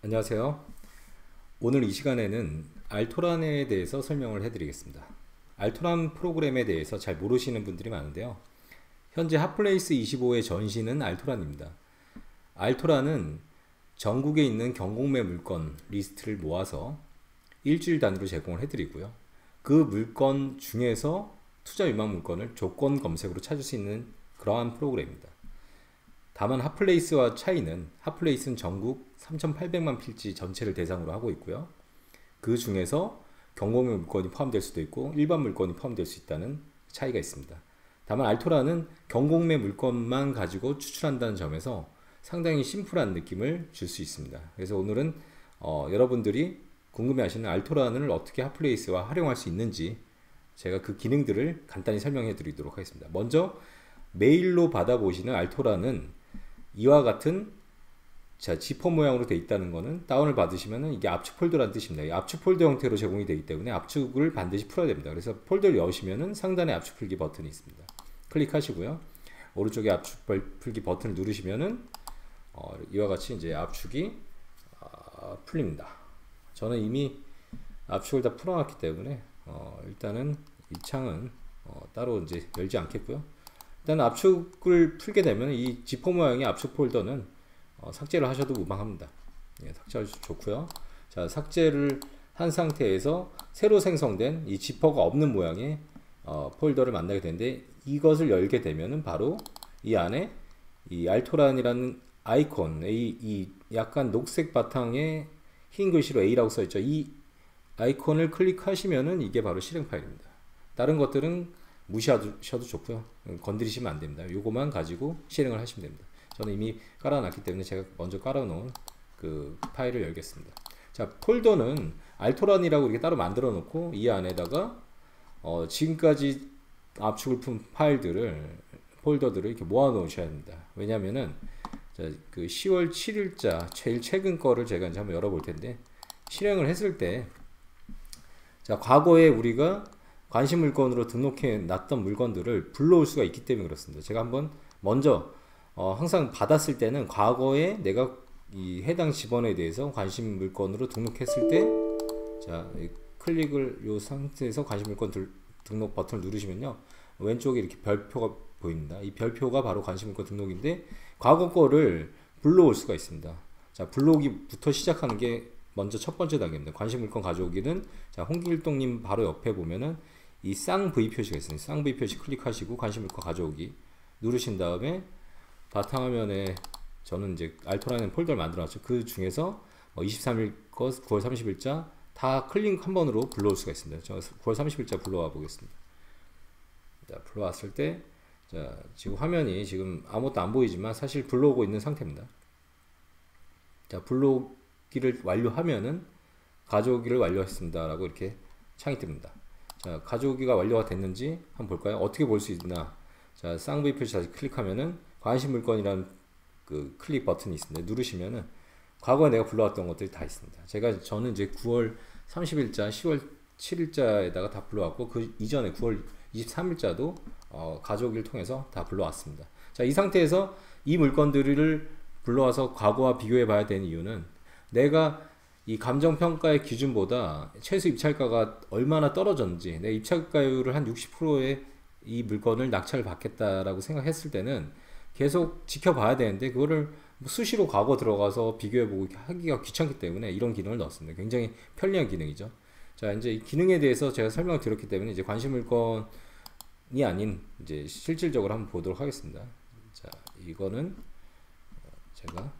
안녕하세요. 오늘 이 시간에는 알토란에 대해서 설명을 해드리겠습니다. 알토란 프로그램에 대해서 잘 모르시는 분들이 많은데요. 현재 핫플레이스 25의 전신은 알토란입니다. 알토란은 전국에 있는 경공매 물건 리스트를 모아서 일주일 단위로 제공을 해드리고요. 그 물건 중에서 투자 유망 물건을 조건 검색으로 찾을 수 있는 그러한 프로그램입니다. 다만 핫플레이스와 차이는 핫플레이스는 전국 3,800만 필지 전체를 대상으로 하고 있고요. 그 중에서 경공매 물건이 포함될 수도 있고 일반 물건이 포함될 수 있다는 차이가 있습니다. 다만 알토라는 경공매 물건만 가지고 추출한다는 점에서 상당히 심플한 느낌을 줄 수 있습니다. 그래서 오늘은 여러분들이 궁금해하시는 알토란을 어떻게 핫플레이스와 활용할 수 있는지 제가 그 기능들을 간단히 설명해 드리도록 하겠습니다. 먼저 메일로 받아보시는 알토란은 이와 같은 지퍼 모양으로 되어 있다는 것은 다운을 받으시면 이게 압축 폴더라는 뜻입니다. 이 압축 폴더 형태로 제공이 되기 때문에 압축을 반드시 풀어야 됩니다. 그래서 폴더를 여시면 상단에 압축 풀기 버튼이 있습니다. 클릭하시고요. 오른쪽에 압축 풀기 버튼을 누르시면은 이와 같이 이제 압축이 풀립니다. 저는 이미 압축을 다 풀어놨기 때문에 일단은 이 창은 따로 이제 열지 않겠고요. 일단 압축을 풀게 되면 이 지퍼 모양의 압축 폴더는 삭제를 하셔도 무방합니다. 예, 삭제하셔도 좋고요. 자, 삭제를 한 상태에서 새로 생성된 이 지퍼가 없는 모양의 폴더를 만나게 되는데 이것을 열게 되면은 바로 이 안에 이 알토란이라는 아이콘, 이 약간 녹색 바탕에 흰 글씨로 A라고 써있죠. 이 아이콘을 클릭하시면은 이게 바로 실행 파일입니다. 다른 것들은 무시하셔도 좋고요. 건드리시면 안 됩니다. 요거만 가지고 실행을 하시면 됩니다. 저는 이미 깔아놨기 때문에 제가 먼저 깔아놓은 그 파일을 열겠습니다. 자, 폴더는 알토란이라고 이렇게 따로 만들어 놓고 이 안에다가 지금까지 압축을 푼 파일들을 폴더들을 이렇게 모아 놓으셔야 합니다. 왜냐면은 그 10월 7일자 제일 최근 거를 제가 이제 한번 열어볼 텐데 실행을 했을 때 자, 과거에 우리가 관심 물건으로 등록해 놨던 물건들을 불러올 수가 있기 때문에 그렇습니다. 제가 한번 먼저 항상 받았을 때는 과거에 내가 이 해당 지번에 대해서 관심 물건으로 등록했을 때 자, 클릭을 요 상태에서 관심 물건 등록 버튼을 누르시면요. 왼쪽에 이렇게 별표가 보입니다. 이 별표가 바로 관심 물건 등록인데 과거 거를 불러올 수가 있습니다. 자, 불러오기부터 시작하는 게 먼저 첫 번째 단계입니다. 관심 물건 가져오기는 자, 홍길동님 바로 옆에 보면은 이 쌍 V 표시가 있습니다. 쌍 V 표시 클릭하시고 관심 물건 가져오기 누르신 다음에 바탕화면에 저는 이제 알토라는 폴더를 만들어놨죠. 그 중에서 23일 거, 9월 30일자 다 클릭 한 번으로 불러올 수가 있습니다. 저 9월 30일자 불러와 보겠습니다. 자, 불러왔을 때 자, 지금 화면이 지금 아무것도 안 보이지만 사실 불러오고 있는 상태입니다. 자, 불러오기를 완료하면은 가져오기를 완료했습니다 라고 이렇게 창이 뜹니다. 자, 가져오기가 완료가 됐는지 한번 볼까요? 어떻게 볼 수 있나? 자, 쌍V 표시 다시 클릭하면은 관심 물건이라는 그 클릭 버튼이 있습니다. 누르시면은 과거에 내가 불러왔던 것들이 다 있습니다. 저는 이제 9월 30일자, 10월 7일자에다가 다 불러왔고 그 이전에 9월 23일자도 가져오기를 통해서 다 불러왔습니다. 자, 이 상태에서 이 물건들을 불러와서 과거와 비교해 봐야 되는 이유는 내가 이 감정평가의 기준보다 최소 입찰가가 얼마나 떨어졌는지 내 입찰가율을 한 60%의 이 물건을 낙찰을 받겠다라고 생각했을 때는 계속 지켜봐야 되는데 그거를 수시로 과거 들어가서 비교해보고 하기가 귀찮기 때문에 이런 기능을 넣었습니다. 굉장히 편리한 기능이죠. 자, 이제 이 기능에 대해서 제가 설명을 드렸기 때문에 이제 관심 물건이 아닌 이제 실질적으로 한번 보도록 하겠습니다. 자, 이거는 제가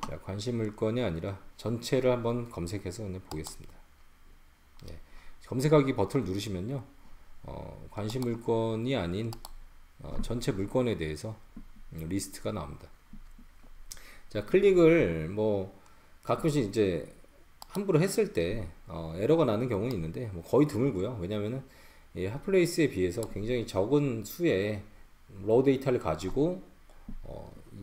자, 관심 물건이 아니라 전체를 한번 검색해서 보겠습니다. 네. 검색하기 버튼을 누르시면요. 관심 물건이 아닌 전체 물건에 대해서 리스트가 나옵니다. 자, 클릭을 뭐 가끔씩 이제 함부로 했을 때 에러가 나는 경우는 있는데 뭐 거의 드물고요. 왜냐면은 이 핫플레이스에 비해서 굉장히 적은 수의 로우 데이터를 가지고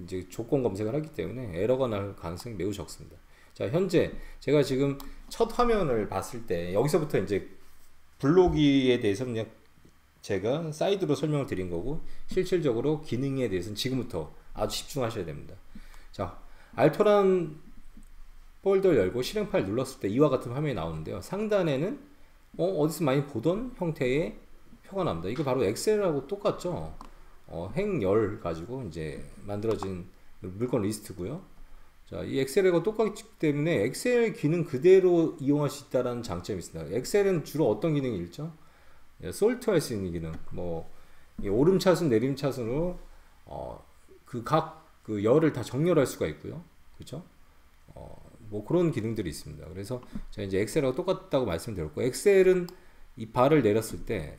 이제 조건 검색을 하기 때문에 에러가 날 가능성이 매우 적습니다. 자, 현재 제가 지금 첫 화면을 봤을 때 여기서부터 이제 불러오기에 대해서 그냥 제가 사이드로 설명을 드린 거고 실질적으로 기능에 대해서는 지금부터 아주 집중하셔야 됩니다. 자, 알토란 폴더 열고 실행 파일 눌렀을 때 이와 같은 화면이 나오는데요. 상단에는 어디서 많이 보던 형태의 표가 나옵니다. 이거 바로 엑셀하고 똑같죠. 행열 가지고 이제 만들어진 물건 리스트고요. 자, 이 엑셀하고 똑같기 때문에 엑셀 기능 그대로 이용할 수 있다는 장점이 있습니다. 엑셀은 주로 어떤 기능이 있죠? 솔트 할 수 있는 기능, 뭐 오름차순, 내림차순으로 그 열을 다 정렬할 수가 있고요. 그렇죠? 뭐 그런 기능들이 있습니다. 그래서 제가 이제 엑셀하고 똑같다고 말씀드렸고, 엑셀은 이 바를 내렸을 때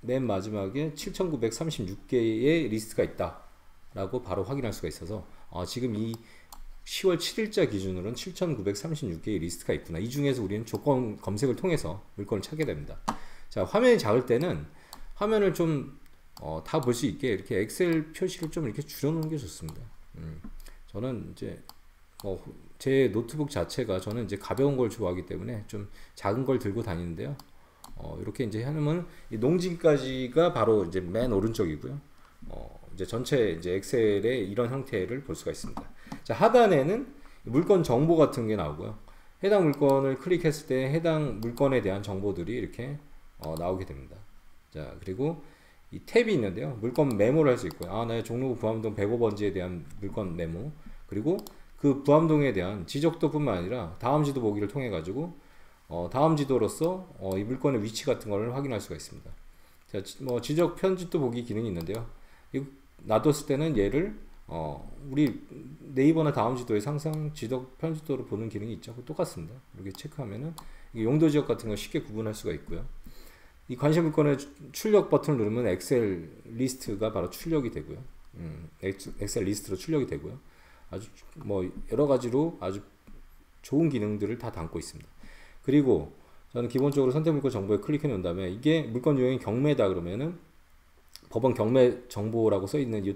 맨 마지막에 7936개의 리스트가 있다 라고 바로 확인할 수가 있어서 지금 이 10월 7일자 기준으로는 7936개의 리스트가 있구나. 이 중에서 우리는 조건 검색을 통해서 물건을 찾게 됩니다. 자, 화면이 작을 때는 화면을 좀 다 볼 수 있게 이렇게 엑셀 표시를 좀 이렇게 줄여놓는 게 좋습니다. 저는 이제 제 노트북 자체가 저는 이제 가벼운 걸 좋아하기 때문에 좀 작은 걸 들고 다니는데요. 이렇게 이제 하면 이 농진까지가 바로 이제 맨 오른쪽이고요. 이제 전체 이제 엑셀의 이런 형태를 볼 수가 있습니다. 자, 하단에는 물건 정보 같은 게 나오고요. 해당 물건을 클릭했을 때 해당 물건에 대한 정보들이 이렇게 나오게 됩니다. 자, 그리고 이 탭이 있는데요. 물건 메모를 할 수 있고요. 나의 종로구 부암동 105번지에 대한 물건 메모, 그리고 그 부암동에 대한 지적도뿐만 아니라 다음 지도 보기를 통해 가지고 다음 지도로서 이 물건의 위치 같은 걸 확인할 수가 있습니다. 자, 지적 편집도 보기 기능이 있는데요. 이거 놔뒀을 때는 얘를 우리 네이버나 다음 지도의 상상 지적 편집도로 보는 기능이 있죠. 똑같습니다. 이렇게 체크하면은 용도 지역 같은 걸 쉽게 구분할 수가 있고요. 이 관심 물건의 출력 버튼을 누르면 엑셀 리스트가 바로 출력이 되고요. 엑셀 리스트로 출력이 되고요. 아주 여러 가지로 아주 좋은 기능들을 다 담고 있습니다. 그리고 저는 기본적으로 선택 물건 정보에 클릭해 놓은 다음에 이게 물건 유형이 경매다 그러면은 법원 경매 정보라고 써 있는 이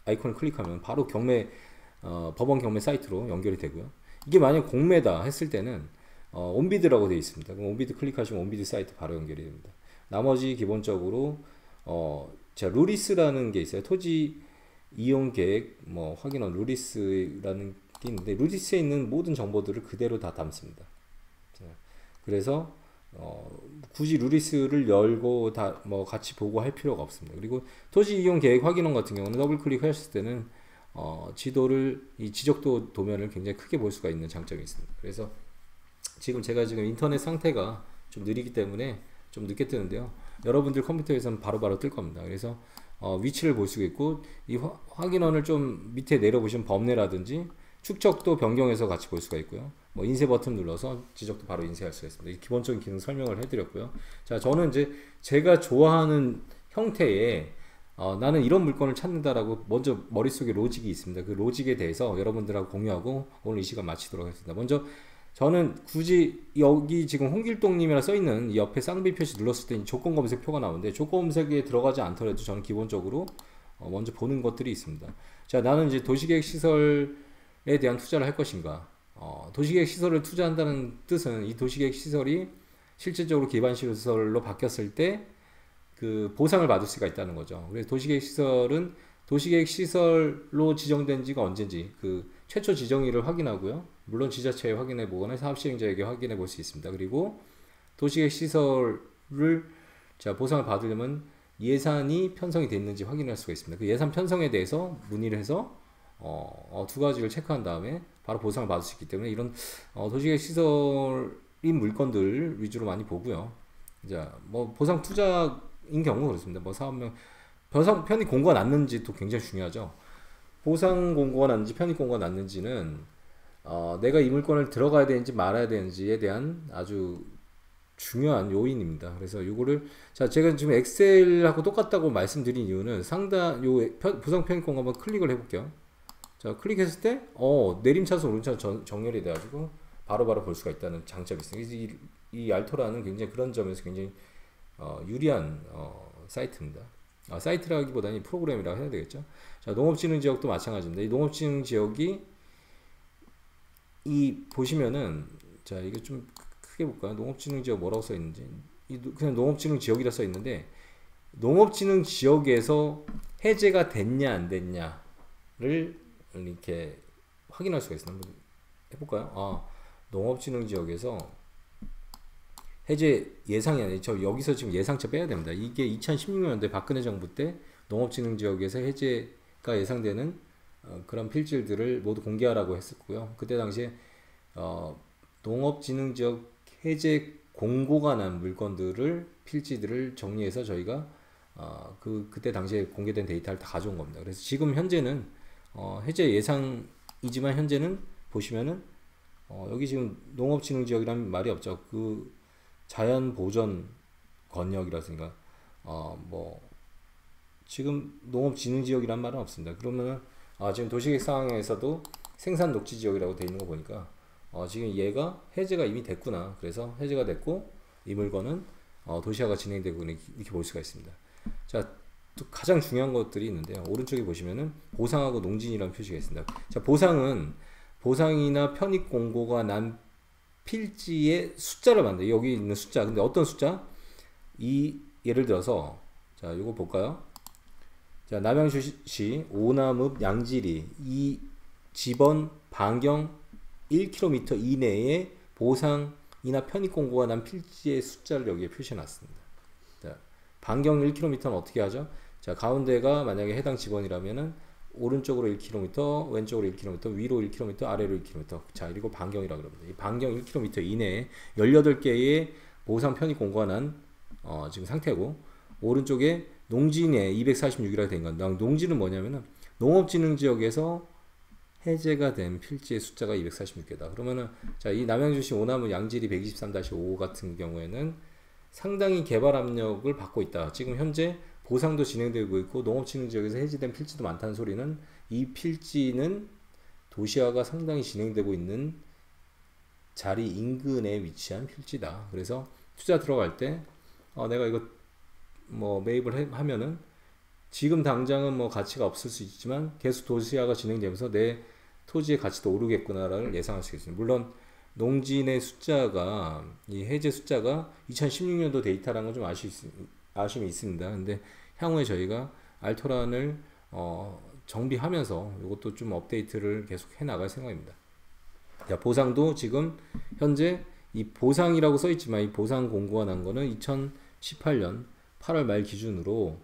아이콘을 클릭하면 바로 법원 경매 사이트로 연결이 되고요. 이게 만약 공매다 했을 때는 온비드라고 되어 있습니다. 그럼 온비드 클릭하시면 온비드 사이트 바로 연결이 됩니다. 나머지 기본적으로 제가 루리스라는 게 있어요. 토지 이용 계획 확인원 루리스라는 게 있는데, 루리스에 있는 모든 정보들을 그대로 다 담습니다. 그래서 굳이 루리스를 열고 다 같이 보고 할 필요가 없습니다. 그리고 토지 이용 계획 확인원 같은 경우는 더블 클릭하셨을 때는 이 지적도 도면을 굉장히 크게 볼 수가 있는 장점이 있습니다. 그래서 제가 지금 인터넷 상태가 좀 느리기 때문에 좀 늦게 뜨는데요. 여러분들 컴퓨터에서는 바로바로 뜰 겁니다. 그래서 위치를 볼 수가 있고, 이 확인원을 좀 밑에 내려보시면 범례라든지 축적도 변경해서 같이 볼 수가 있고요. 인쇄 버튼 눌러서 지적도 바로 인쇄할 수가 있습니다. 기본적인 기능 설명을 해드렸고요. 자, 저는 이제 제가 좋아하는 형태의 나는 이런 물건을 찾는다라고 먼저 머릿속에 로직이 있습니다. 그 로직에 대해서 여러분들하고 공유하고 오늘 이 시간 마치도록 하겠습니다. 먼저 저는 굳이 여기 지금 홍길동님이라 써있는 이 옆에 쌍비 표시 눌렀을 때 조건 검색표가 나오는데, 조건 검색에 들어가지 않더라도 저는 기본적으로 먼저 보는 것들이 있습니다. 자, 나는 이제 도시계획 시설에 대한 투자를 할 것인가. 도시계획 시설을 투자한다는 뜻은 이 도시계획 시설이 실질적으로 기반 시설로 바뀌었을 때 그 보상을 받을 수가 있다는 거죠. 그래서 도시계획 시설은 도시계획 시설로 지정된 지가 언젠지 그 최초 지정일을 확인하고요. 물론 지자체에 확인해 보거나 사업 시행자에게 확인해 볼 수 있습니다. 그리고 도시계획 시설을 보상을 받으려면 예산이 편성이 됐는지 확인할 수가 있습니다. 그 예산 편성에 대해서 문의를 해서 두 가지를 체크한 다음에 바로 보상을 받을 수 있기 때문에 이런 도시계획 시설인 물건들 위주로 많이 보고요. 자, 보상 투자인 경우 그렇습니다. 사업명 편입 공고가 났는지도 굉장히 중요하죠. 보상 공고가 났는지 편입 공고가 났는지는 내가 이 물건을 들어가야 되는지 말아야 되는지에 대한 아주 중요한 요인입니다. 그래서 이거를 제가 지금 엑셀하고 똑같다고 말씀드린 이유는 보상 편입 공고 한번 클릭을 해볼게요. 자, 클릭했을 때 내림차순 오름차순 정렬이 돼가지고 바로바로 볼 수가 있다는 장점이 있습니다. 이 알토라는 굉장히 그런 점에서 굉장히 유리한 사이트입니다. 사이트라기보다는 프로그램이라고 해야 되겠죠. 자, 농업진흥 지역도 마찬가지입니다. 이 농업진흥 지역이 보시면은, 자, 이거 좀 크게 볼까요? 농업진흥 지역 뭐라고 써 있는지. 그냥 농업진흥 지역이라 써 있는데, 농업진흥 지역에서 해제가 됐냐 안 됐냐를 이렇게 확인할 수가 있어요. 한번 해볼까요? 농업진흥지역에서 해제 예상이 아니라 저 여기서 지금 예상치 빼야 됩니다. 이게 2016년도에 박근혜 정부 때 농업진흥지역에서 해제가 예상되는 그런 필지들을 모두 공개하라고 했었고요. 그때 당시에 농업진흥지역 해제 공고가 난 물건들을 필지들을 정리해서 저희가 그때 당시에 공개된 데이터를 다 가져온 겁니다. 그래서 지금 현재는 해제 예상이지만 현재는 보시면은 여기 지금 농업진흥지역이라는 말이 없죠. 그 자연보전 권역이라든가 뭐 지금 농업진흥지역이란 말은 없습니다. 그러면은 지금 도시계획 상황에서도 생산녹지지역이라고 되어 있는 거 보니까 지금 얘가 해제가 이미 됐구나. 그래서 해제가 됐고 이 물건은 도시화가 진행되고 이렇게 볼 수가 있습니다. 자, 또 가장 중요한 것들이 있는데요. 오른쪽에 보시면은 보상하고 농진이라는 표시가 있습니다. 자, 보상이나 편입 공고가 난 필지의 숫자를 만들어요. 여기 있는 숫자. 근데 어떤 숫자? 예를 들어서 자, 요거 볼까요? 자, 남양주시 오남읍 양지리 이 집원 반경 1km 이내에 보상이나 편입 공고가 난 필지의 숫자를 여기에 표시해 놨습니다. 자, 반경 1km는 어떻게 하죠? 자, 가운데가 만약에 해당 지번이라면은 오른쪽으로 1km, 왼쪽으로 1km, 위로 1km, 아래로 1km. 자, 이거 반경이라고 그럽니다. 이 반경 1km 이내에 18개의 보상 편입 공고가 난 지금 상태고, 오른쪽에 농진에 246이라고 된 건데, 농진은 뭐냐면은 농업진흥지역에서 해제가 된 필지의 숫자가 246개다. 그러면은 자, 이 남양주시 오남읍 양지리 123-5 같은 경우에는 상당히 개발 압력을 받고 있다. 지금 현재 보상도 진행되고 있고 농업진흥지역에서 해제된 필지도 많다는 소리는 이 필지는 도시화가 상당히 진행되고 있는 자리 인근에 위치한 필지다. 그래서 투자 들어갈 때 내가 이거 뭐 매입을 하면은 지금 당장은 뭐 가치가 없을 수 있지만 계속 도시화가 진행되면서 내 토지의 가치도 오르겠구나를 예상할 수 있습니다. 물론 농진의 숫자가 이 해제 숫자가 2016년도 데이터라는 건 좀 아쉬움이 있습니다. 근데 향후에 저희가 알토란을 정비하면서 이것도 좀 업데이트를 계속 해 나갈 생각입니다. 자, 보상도 지금 현재 이 보상이라고 써 있지만 이 보상 공고가 난 거는 2018년 8월 말 기준으로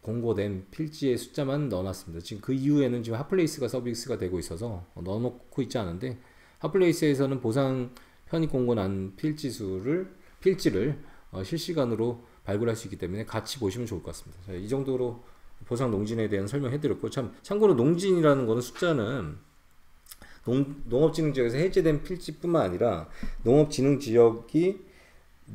공고된 필지의 숫자만 넣어놨습니다. 지금 그 이후에는 지금 핫플레이스가 서비스가 되고 있어서 넣어놓고 있지 않은데 핫플레이스에서는 보상 편입 공고 난 필지를 실시간으로 발굴할 수 있기 때문에 같이 보시면 좋을 것 같습니다. 자, 이 정도로 보상 농진에 대한 설명해드렸고, 참고로 농진이라는 거는 숫자는 농업진흥지역에서 해제된 필지뿐만 아니라 농업진흥지역이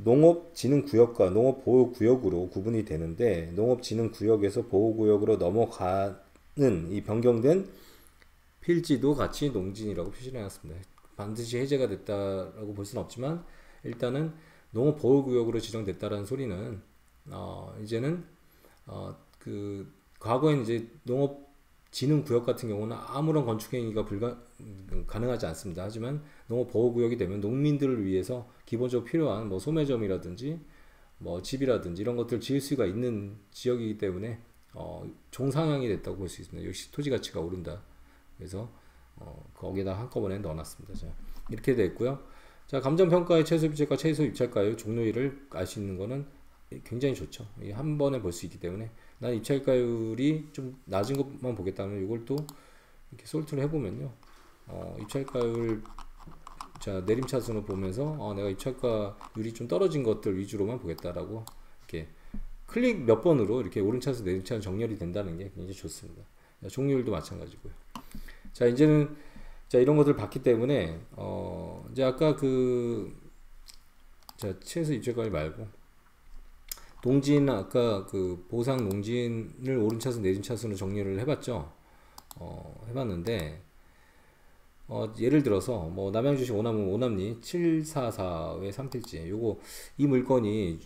농업진흥구역과 농업보호구역으로 구분이 되는데, 농업진흥구역에서 보호구역으로 넘어가는 이 변경된 필지도 같이 농진이라고 표시를 해놨습니다. 반드시 해제가 됐다라고 볼 수는 없지만 일단은 농업보호구역으로 지정됐다라는 소리는 이제는 그 과거에는 이제 농업진흥구역 같은 경우는 아무런 건축행위가 가능하지 않습니다. 하지만 농업보호구역이 되면 농민들을 위해서 기본적으로 필요한 뭐 소매점이라든지 뭐 집이라든지 이런 것들을 지을 수가 있는 지역이기 때문에 종상향이 됐다고 볼 수 있습니다. 역시 토지 가치가 오른다. 그래서 거기에다 한꺼번에 넣어놨습니다. 자, 이렇게 됐고요. 자, 감정평가의 최소 입찰가, 최소 입찰가의 종료일을 알 수 있는 거는 굉장히 좋죠. 한 번에 볼 수 있기 때문에 난 입찰가율이 좀 낮은 것만 보겠다면 이걸 또 이렇게 솔트를 해보면요. 입찰가율 자, 내림차순으로 보면서 내가 입찰가율이 좀 떨어진 것들 위주로만 보겠다라고 이렇게 클릭 몇 번으로 이렇게 오른차순 내림차순 정렬이 된다는 게 굉장히 좋습니다. 자, 종료율도 마찬가지고요. 자, 이제는 자, 이런 것들을 봤기 때문에 이제 아까 자, 최소 입찰가율 말고 농진 아까 그 보상 농진을 오른차순 내림차순으로 정리를 해봤죠. 해봤는데 예를 들어서 뭐 남양주시 오남리 744의 3필지 요거 이 물건이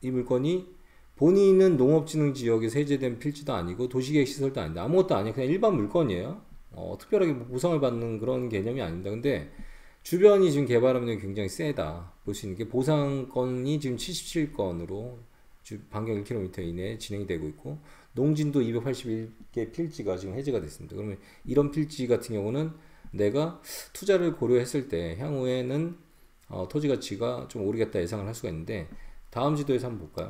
이 물건이 본인은 농업진흥지역에서 해제된 필지도 아니고 도시계획시설도 아닌데 아무것도 아니야. 그냥 일반 물건이에요. 특별하게 뭐 보상을 받는 그런 개념이 아닙니다. 근데 주변이 지금 개발 압력이 굉장히 세다. 볼 수 있는 게 보상건이 지금 77건으로 반경 1km 이내에 진행이 되고 있고 농진도 281개 필지가 지금 해제가 됐습니다. 그러면 이런 필지 같은 경우는 내가 투자를 고려했을 때 향후에는 토지 가치가 좀 오르겠다 예상을 할 수가 있는데, 다음 지도에서 한번 볼까요?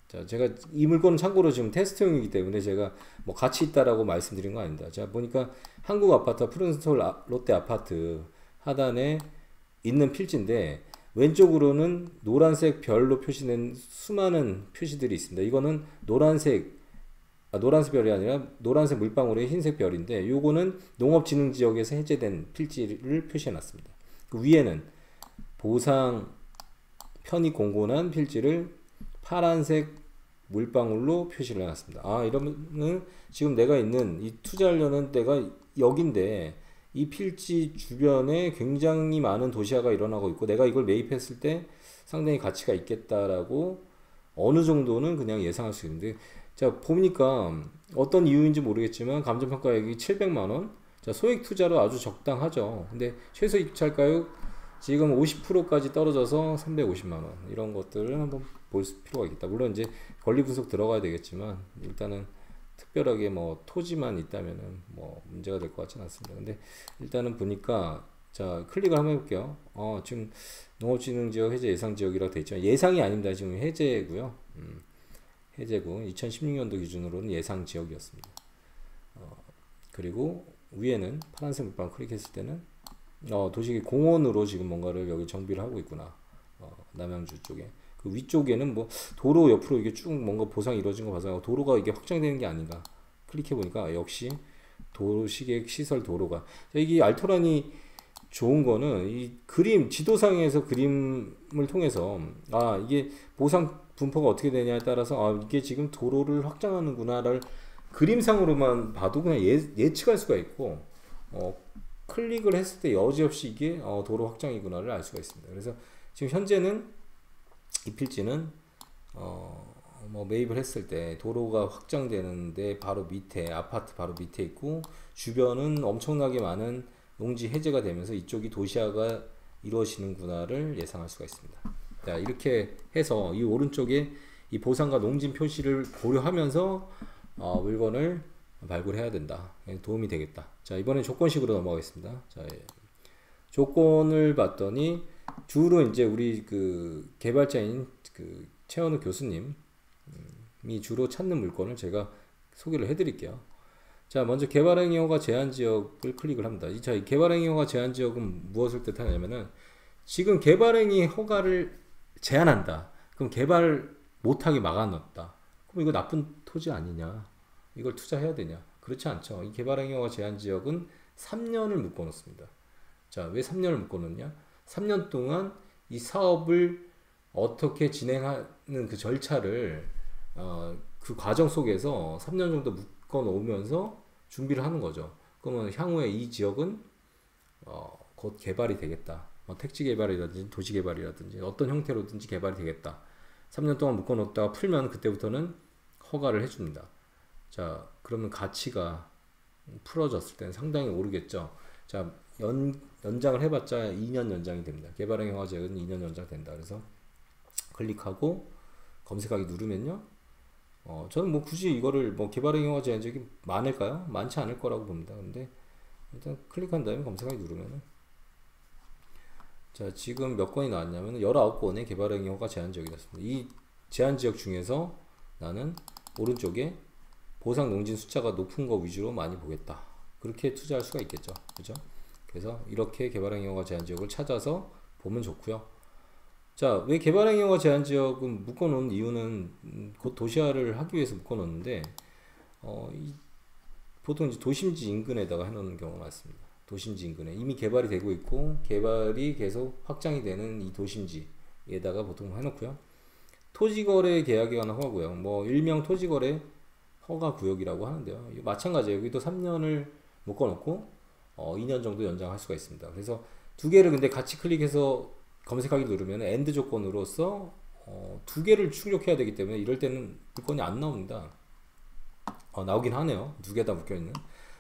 자, 제가 이 물건은 참고로 지금 테스트용이기 때문에 제가 뭐 가치 있다라고 말씀드린 거 아닙니다. 자, 보니까 한국 아파트, 푸른스톨 롯데 아파트 하단에 있는 필지인데, 왼쪽으로는 노란색 별로 표시된 수많은 표시들이 있습니다. 이거는 노란색 별이 아니라 노란색 물방울의 흰색 별인데, 요거는 농업진흥지역에서 해제된 필지를 표시해 놨습니다. 그 위에는 보상 편입 공고난 필지를 파란색 물방울로 표시를 해놨습니다. 아, 이러면은 지금 내가 있는 이 투자하려는 데가 여긴데, 이 필지 주변에 굉장히 많은 도시화가 일어나고 있고, 내가 이걸 매입했을 때 상당히 가치가 있겠다라고 어느 정도는 그냥 예상할 수 있는데, 자, 보니까 어떤 이유인지 모르겠지만 감정평가액이 700만원, 자, 소액 투자로 아주 적당하죠. 근데 최소 입찰가율 지금 50%까지 떨어져서 350만원, 이런 것들을 한번 볼 필요가 있겠다. 물론 이제 권리 분석 들어가야 되겠지만, 일단은 특별하게 뭐 토지만 있다면은 뭐 문제가 될 것 같지는 않습니다. 근데 일단은 보니까, 자, 클릭을 한번 해볼게요. 지금 농업진흥지역 해제 예상지역이라고 되어 있죠. 예상이 아닙니다. 지금 해제고요. 해제고 2016년도 기준으로는 예상지역이었습니다. 그리고 위에는 파란색 물방 클릭했을 때는 도시 공원으로 지금 뭔가를 여기 정비를 하고 있구나. 남양주 쪽에. 그 위쪽에는 뭐 도로 옆으로 이게 쭉 뭔가 보상이 이루어진 거 봐서 도로가 이게 확장되는 게 아닌가. 클릭해 보니까 역시 도시계획 시설 도로가. 이게 알토란이 좋은 거는 이 그림, 지도상에서 그림을 통해서 이게 보상 분포가 어떻게 되냐에 따라서 이게 지금 도로를 확장하는구나를 그림상으로만 봐도 그냥 예측할 수가 있고, 클릭을 했을 때 여지없이 이게 도로 확장이구나를 알 수가 있습니다. 그래서 지금 현재는 이 필지는 뭐 매입을 했을 때 도로가 확장되는데 바로 밑에 아파트 바로 밑에 있고, 주변은 엄청나게 많은 농지 해제가 되면서 이쪽이 도시화가 이루어지는구나를 예상할 수가 있습니다. 자, 이렇게 해서 이 오른쪽에 이 보상과 농진 표시를 고려하면서 물건을 발굴해야 된다. 도움이 되겠다. 자, 이번엔 조건식으로 넘어가겠습니다. 자, 조건을 봤더니 주로 이제 우리 그 개발자인 그 최원우 교수님이 주로 찾는 물건을 제가 소개를 해드릴게요. 자, 먼저 개발행위 허가 제한 지역을 클릭을 합니다. 자, 이 개발행위 허가 제한 지역은 무엇을 뜻하냐면은, 지금 개발행위 허가를 제한한다. 그럼 개발 못하게 막아놨다. 그럼 이거 나쁜 토지 아니냐? 이걸 투자해야 되냐? 그렇지 않죠. 이 개발행위 허가 제한 지역은 3년을 묶어놓습니다. 자, 왜 3년을 묶어놓냐? 3년 동안 이 사업을 어떻게 진행하는 그 절차를 그 과정 속에서 3년 정도 묶어놓으면서 준비를 하는 거죠. 그러면 향후에 이 지역은 곧 개발이 되겠다. 택지 개발이라든지 도시 개발이라든지 어떤 형태로든지 개발이 되겠다. 3년 동안 묶어놓다가 풀면 그때부터는 허가를 해줍니다. 자, 그러면 가치가 풀어졌을 때는 상당히 오르겠죠. 자, 연장을 해봤자 2년 연장이 됩니다. 개발행위 허가 제한은 2년 연장 된다. 그래서 클릭하고 검색하기 누르면요. 저는 뭐 굳이 이거를 뭐 개발행위 허가 제한 지역이 많을까요? 많지 않을 거라고 봅니다. 근데 일단 클릭한 다음에 검색하기 누르면은, 자, 지금 몇 건이 나왔냐면 19건의 개발행위 허가 제한 지역이 됐습니다. 이 제한 지역 중에서 나는 오른쪽에 보상 농진 숫자가 높은 거 위주로 많이 보겠다. 그렇게 투자할 수가 있겠죠. 그죠? 그래서 이렇게 개발행위 허가 제한 지역을 찾아서 보면 좋고요. 자, 왜 개발행위 허가 제한 지역은 묶어놓은 이유는 곧 도시화를 하기 위해서 묶어놓는데, 보통 이제 도심지 인근에다가 해놓는 경우가 많습니다. 도심지 인근에 이미 개발이 되고 있고 개발이 계속 확장이 되는 이 도심지에다가 보통 해놓고요. 토지거래 계약에 관한 허가고요. 뭐 일명 토지거래 허가 구역이라고 하는데요. 마찬가지예요. 여기도 3년을 묶어놓고 2년 정도 연장할 수가 있습니다. 그래서 두 개를 근데 같이 클릭해서 검색하기 누르면 엔드 조건으로서 두 개를 출력해야 되기 때문에 이럴 때는 물건이 안 나옵니다. 나오긴 하네요. 두 개 다 묶여있는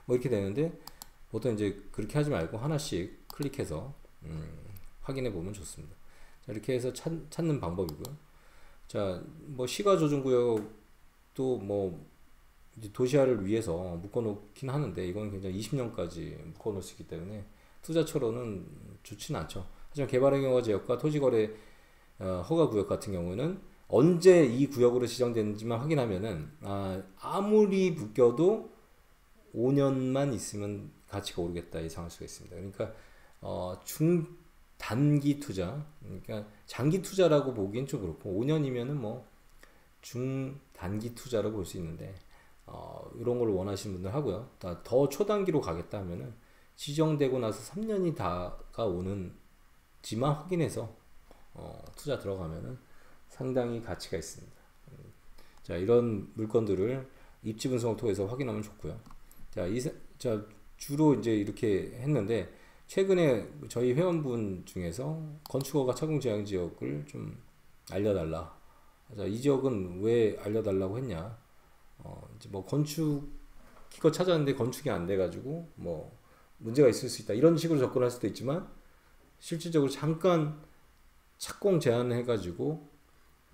뭐 이렇게 되는데, 보통 이제 그렇게 하지 말고 하나씩 클릭해서 확인해 보면 좋습니다. 자, 이렇게 해서 찾는 방법이고요. 자, 뭐 시가 조정 구역도 뭐 이제 도시화를 위해서 묶어놓긴 하는데 이건 굉장히 20년까지 묶어놓을 수 있기 때문에 투자처로는 좋지는 않죠. 하지만 개발행위허가 지역과 토지거래 허가 구역 같은 경우는 언제 이 구역으로 지정되는지만 확인하면은 아무리 묶여도 5년만 있으면 가치가 오르겠다 예상할 수가 있습니다. 그러니까 중단기 투자, 그러니까 장기 투자라고 보기엔 좀 그렇고 5년이면은 뭐 중단기 투자라고 볼 수 있는데 이런 걸 원하시는 분들 하고요. 더 초단기로 가겠다 하면은 지정되고 나서 3년이 다가오는지만 확인해서 투자 들어가면은 상당히 가치가 있습니다. 자, 이런 물건들을 입지 분석을 통해서 확인하면 좋고요. 자, 주로 이제 이렇게 했는데 최근에 저희 회원분 중에서 건축허가 착공 제한 지역을 좀 알려달라. 자, 이 지역은 왜 알려달라고 했냐? 이제 뭐 건축 기껏 찾았는데 건축이 안 돼가지고 뭐 문제가 있을 수 있다 이런 식으로 접근할 수도 있지만 실질적으로 잠깐 착공 제한을 해가지고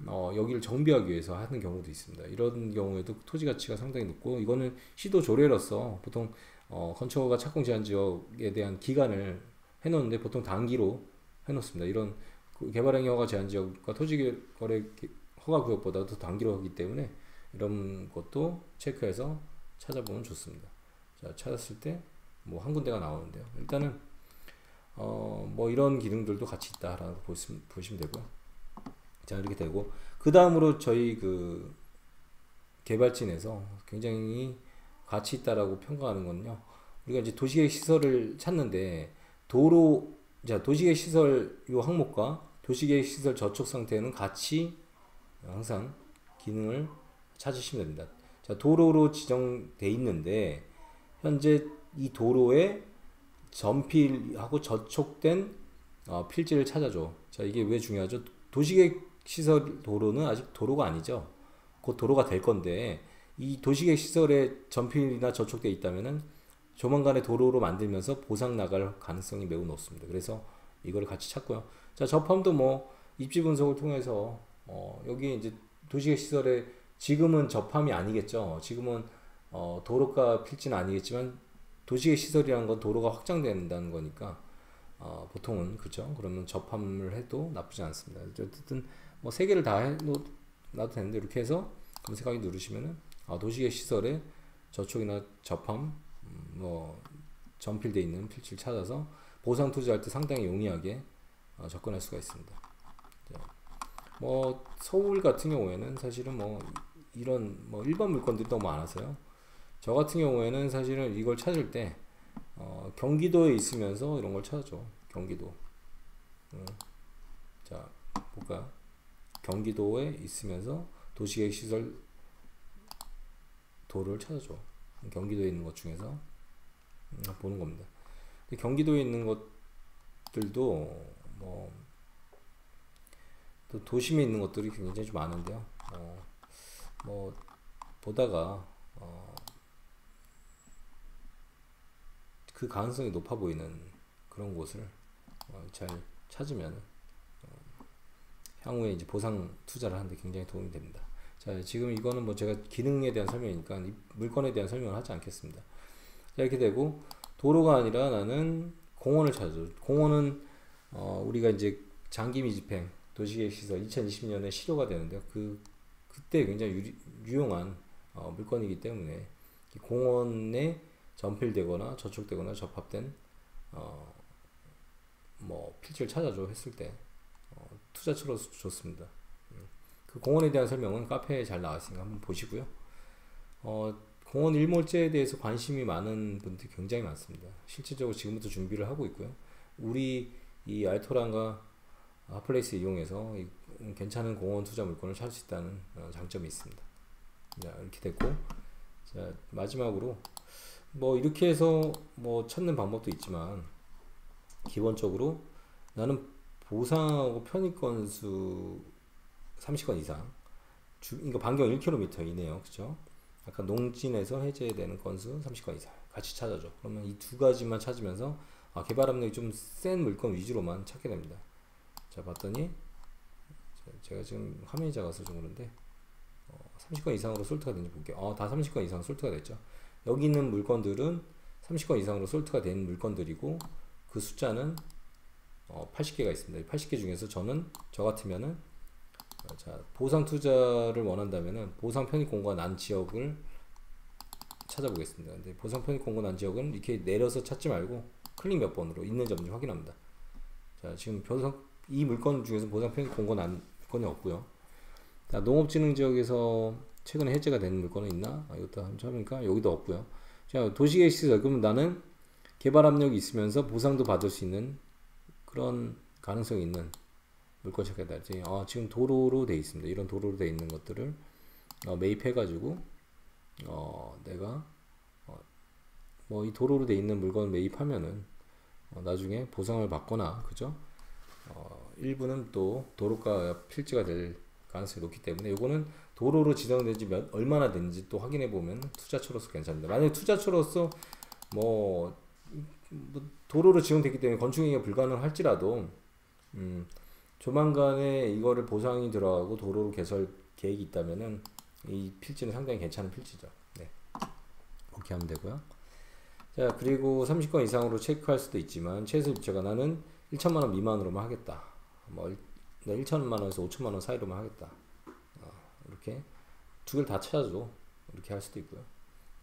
여기를 정비하기 위해서 하는 경우도 있습니다. 이런 경우에도 토지 가치가 상당히 높고 이거는 시도 조례로서 보통 건축허가 착공 제한 지역에 대한 기간을 해놓는데 보통 단기로 해놓습니다. 이런 개발행위 허가 제한 지역과 토지 거래 허가 구역보다도 단기로 하기 때문에 이런 것도 체크해서 찾아보면 좋습니다. 자, 찾았을 때 뭐 한 군데가 나오는데요. 일단은 뭐 이런 기능들도 같이 있다라고 보시면 되고요. 자, 이렇게 되고 그 다음으로 저희 그 개발진에서 굉장히 가치 있다라고 평가하는 건요. 우리가 이제 도시계획 시설을 찾는데 도시계획 시설 요 항목과 도시계획 시설 저촉 상태는 같이 항상 기능을 찾으시면 됩니다. 자, 도로로 지정돼 있는데 현재 이 도로에 전필하고 저촉된 필지를 찾아줘. 자, 이게 왜 중요하죠? 도시계획 시설 도로는 아직 도로가 아니죠. 곧 도로가 될 건데 이 도시계획 시설에 전필이나 저촉돼 있다면은 조만간에 도로로 만들면서 보상 나갈 가능성이 매우 높습니다. 그래서 이걸 같이 찾고요. 자, 접함도 뭐 입지 분석을 통해서 여기 이제 도시계획 시설에 지금은 접함이 아니겠죠. 지금은 도로가 필지는 아니겠지만 도시계획 시설이라는 건 도로가 확장된다는 거니까 보통은 그죠. 그러면 접함을 해도 나쁘지 않습니다. 어쨌든 뭐 세 개를 다 놔도 되는데 이렇게 해서 검색하기 누르시면은 도시계획 시설에 저촉이나 접함 뭐 전필돼 있는 필지를 찾아서 보상 투자할 때 상당히 용이하게 접근할 수가 있습니다. 뭐 서울 같은 경우에는 사실은 뭐 이런 뭐 일반 물건들이 너무 많아서요. 저 같은 경우에는 사실은 이걸 찾을 때 경기도에 있으면서 이런 걸 찾아줘. 경기도. 자, 볼까요? 경기도에 있으면서 도시계획 시설 도를 찾아줘. 경기도에 있는 것 중에서 보는 겁니다. 근데 경기도에 있는 것들도 뭐 또 도심에 있는 것들이 굉장히 좀 많은데요. 뭐 보다가 그 가능성이 높아 보이는 그런 곳을 잘 찾으면 향후에 이제 보상 투자를 하는데 굉장히 도움이 됩니다. 자, 지금 이거는 뭐 제가 기능에 대한 설명이니까 이 물건에 대한 설명을 하지 않겠습니다. 자, 이렇게 되고 도로가 아니라 나는 공원을 찾아줘. 공원은 우리가 이제 장기미 집행 도시계획 시설 2020년에 실효가 되는데요. 그때 굉장히 유용한 물건이기 때문에 공원에 전필되거나 저촉되거나 접합된 뭐 필지를 찾아줘 했을 때 투자처로 좋습니다. 그 공원에 대한 설명은 카페에 잘 나왔으니까 한번 보시고요. 공원 일몰제에 대해서 관심이 많은 분들이 굉장히 많습니다. 실질적으로 지금부터 준비를 하고 있고요. 우리 이 알토란과 핫플레이스 이용해서 괜찮은 공원 투자 물건을 찾을 수 있다는 장점이 있습니다. 자, 이렇게 됐고, 자, 마지막으로 뭐 이렇게 해서 뭐 찾는 방법도 있지만 기본적으로 나는 보상하고 편입 건수 30건 이상 그러니까 반경 1km 이내요. 그쵸? 아까 농진에서 해제되는 건수 30건 이상 같이 찾아줘. 그러면 이 두 가지만 찾으면서 개발 압력이 좀 센 물건 위주로만 찾게 됩니다. 자, 봤더니 제가 지금 화면이 작아서 좀 그런데 30건 이상으로 솔트가 되는지 볼게요. 다 30건 이상 솔트가 됐죠. 여기 있는 물건들은 30건 이상으로 솔트가 된 물건들이고 그 숫자는 80개가 있습니다. 80개 중에서 저 같으면은 자, 보상 투자를 원한다면은 보상 편입 공고가 난 지역을 찾아보겠습니다. 근데 보상 편입 공고 난 지역은 이렇게 내려서 찾지 말고 클릭 몇 번으로 있는지 없는지 확인합니다. 자, 지금 이 물건 중에서 보상 편입 공고 난 물건이 없고요. 자, 농업진흥 지역에서 최근에 해제가 된 물건은 있나? 이것도 한번 찾으니까 여기도 없고요. 자, 도시계획시설 그러면 나는 개발 압력이 있으면서 보상도 받을 수 있는 그런 가능성이 있는 물건 찾겠다지. 지금 도로로 돼 있습니다. 이런 도로로 돼 있는 것들을 매입해가지고 내가 뭐 이 도로로 돼 있는 물건을 매입하면은 나중에 보상을 받거나 그죠? 일부는 또 도로가 필지가 될 가능성이 높기 때문에 이거는 도로로 지정된 지 얼마나 됐는지 또 확인해 보면 투자처로서 괜찮습니다. 만약에 투자처로서 뭐 도로로 지정됐기 때문에 건축행위가 불가능할지라도 조만간에 이거를 보상이 들어가고 도로로 개설 계획이 있다면은 이 필지는 상당히 괜찮은 필지죠. 네. 그렇게 하면 되고요. 자, 그리고 30건 이상으로 체크할 수도 있지만 최소 입주가 나는 1천만원 미만으로만 하겠다. 뭐 1천만원에서 5천만원 사이로만 하겠다. 이렇게 두 개를 다 찾아줘. 이렇게 할 수도 있고요.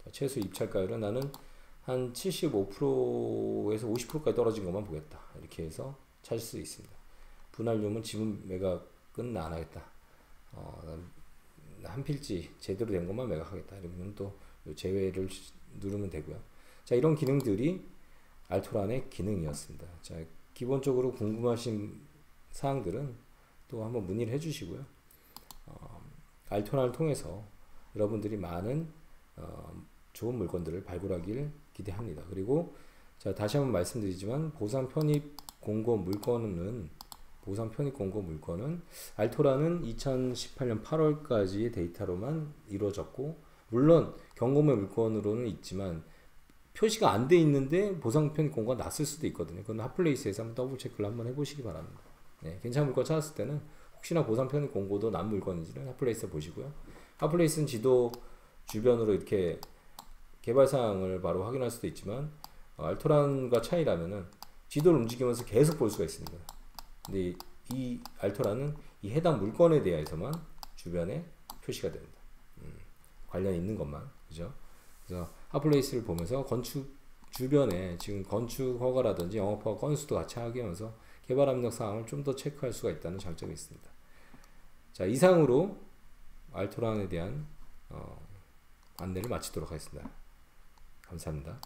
자, 최소 입찰가율은 나는 한 75%에서 50%까지 떨어진 것만 보겠다. 이렇게 해서 찾을 수 있습니다. 분할료는 지분 매각은 안 하겠다. 한 필지 제대로 된 것만 매각하겠다. 이러면 또 제외를 누르면 되고요. 자, 이런 기능들이 알토란의 기능이었습니다. 자, 기본적으로 궁금하신 사항들은 또 한번 문의를 해주시고요. 알토란을 통해서 여러분들이 많은 좋은 물건들을 발굴하길 기대합니다. 그리고 자, 다시 한번 말씀드리지만 보상 편입 공고 물건은 알토란은 2018년 8월까지의 데이터로만 이루어졌고 물론 경고매 물건으로는 있지만 표시가 안 돼 있는데 보상 편입 공고가 났을 수도 있거든요. 그건 핫플레이스에서 한번 더블 체크를 한번 해보시기 바랍니다. 네, 괜찮은 물건 찾았을 때는 혹시나 보상 편입 공고도 난 물건인지는 핫플레이스 보시고요. 핫플레이스는 지도 주변으로 이렇게 개발 사항을 바로 확인할 수도 있지만 알토란과 차이라면은 지도를 움직이면서 계속 볼 수가 있습니다. 근데 이 알토란은 이 해당 물건에 대해서만 주변에 표시가 됩니다. 관련 있는 것만, 그죠? 그래서 핫플레이스를 보면서 건축 주변에 지금 건축 허가라든지 영업허가 건수도 같이 하면서 개발 압력 사항을 좀 더 체크할 수가 있다는 장점이 있습니다. 자, 이상으로 알토란에 대한 안내를 마치도록 하겠습니다. 감사합니다.